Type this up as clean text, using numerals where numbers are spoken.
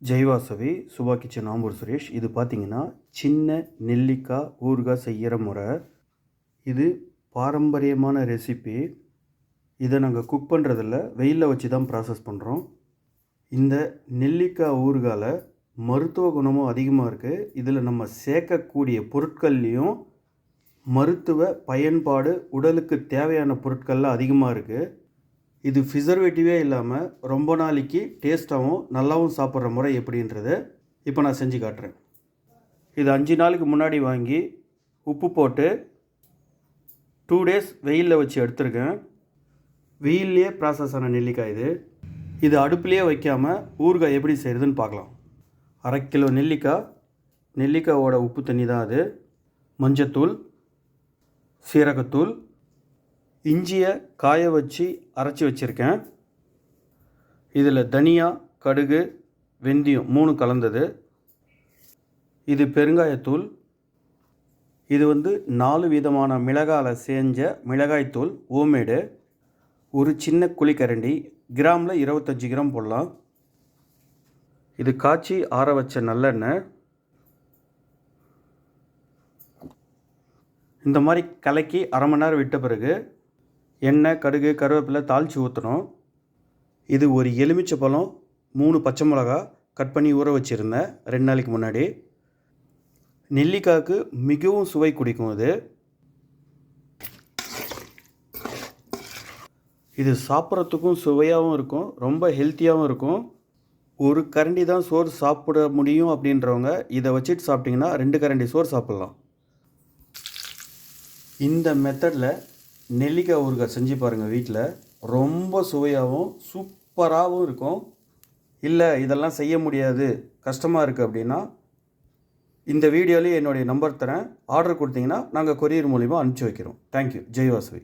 Jai Vasavi Subha kitchen Ambur Suresh. இது பார்த்தீங்கன்னா சின்ன நெல்லிக்காய் ஊறுகாய் செய்கிற முறை. இது பாரம்பரியமான ரெசிபி. இதை நாங்கள் குக் பண்ணுறதில்ல, வெயிலில் வச்சு தான் ப்ராசஸ் பண்ணுறோம். இந்த நெல்லிக்காய் ஊறுகாயில் மருத்துவ குணமும் அதிகமாக இருக்குது. இதில் நம்ம சேர்க்கக்கூடிய பொருட்கள்லேயும் மருத்துவ பயன்பாடு, உடலுக்கு தேவையான பொருட்கள்லாம் அதிகமாக இருக்குது. இது ப்ரிசர்வேட்டிவே இல்லாமல் ரொம்ப நாளைக்கு டேஸ்ட்டாகவும் நல்லாவும் சாப்பிட்ற முறை எப்படின்றத இப்போ நான் செஞ்சு காட்டுறேன். இது 5 நாளுக்கு முன்னாடி வாங்கி உப்பு போட்டு 2 டேஸ் வெயிலில் வச்சு எடுத்துருக்கேன். வெயில்லையே ப்ராசஸ் ஆன நெல்லிக்காய் இது. இது அடுப்புலேயே வைக்காமல் ஊறுகாய் எப்படி செய்கிறதுன்னு பார்க்கலாம். 1/2 கிலோ நெல்லிக்காயோட உப்பு தண்ணி தான் அது. மஞ்சத்தூள், சீரகத்தூள், இஞ்சியை காய வச்சு அரைச்சி வச்சுருக்கேன். இதில் தனியா, கடுகு, வெந்தயம் 3 கலந்தது. இது பெருங்காயத்தூள். இது 4 விதமான மிளகாயில் செஞ்ச மிளகாய்த்தூள், ஹோம்மேடு. ஒரு சின்ன குழிக்கரண்டி, கிராமில் 25 கிராம் போடலாம். இது காய்ச்சி ஆற வச்ச நல்லெண்ணெய். இந்த மாதிரி கலக்கி 1/2 மணி நேரம் விட்ட பிறகு எண்ணெய், கடுகு, கருவேப்பிலை தாளித்து ஊற்றணும். இது ஒரு எலுமிச்சை பழம், 3 பச்சை மிளகா கட் பண்ணி ஊற வச்சுருந்தேன் 2 நாளைக்கு முன்னாடி. நெல்லிக்காய்க்கு மிகவும் சுவை குடிக்கும் இது. இது சாப்பிட்றதுக்கும் சுவையாகவும் இருக்கும், ரொம்ப ஹெல்த்தியாகவும் இருக்கும். ஒரு கரண்டி தான் சோறு சாப்பிட முடியும் அப்படின்றவங்க இதை வச்சுட்டு சாப்பிட்டிங்கன்னா 2 கரண்டி சோறு சாப்பிட்லாம். இந்த மெத்தடில் நெல்லிக்காய் ஊறுகாய் செஞ்சு பாருங்கள் வீட்டில். ரொம்ப சுவையாகவும் சூப்பராகவும் இருக்கும். இல்லை இதெல்லாம் செய்ய முடியாது, கஷ்டமாக இருக்குது அப்படின்னா இந்த வீடியோலேயே என்னுடைய நம்பர் தரேன். ஆர்டர் கொடுத்தீங்கன்னா நாங்கள் கொரியர் மூலிமா அனுப்பிச்சி வைக்கிறோம். தேங்க்யூ. ஜெய் வாசவி.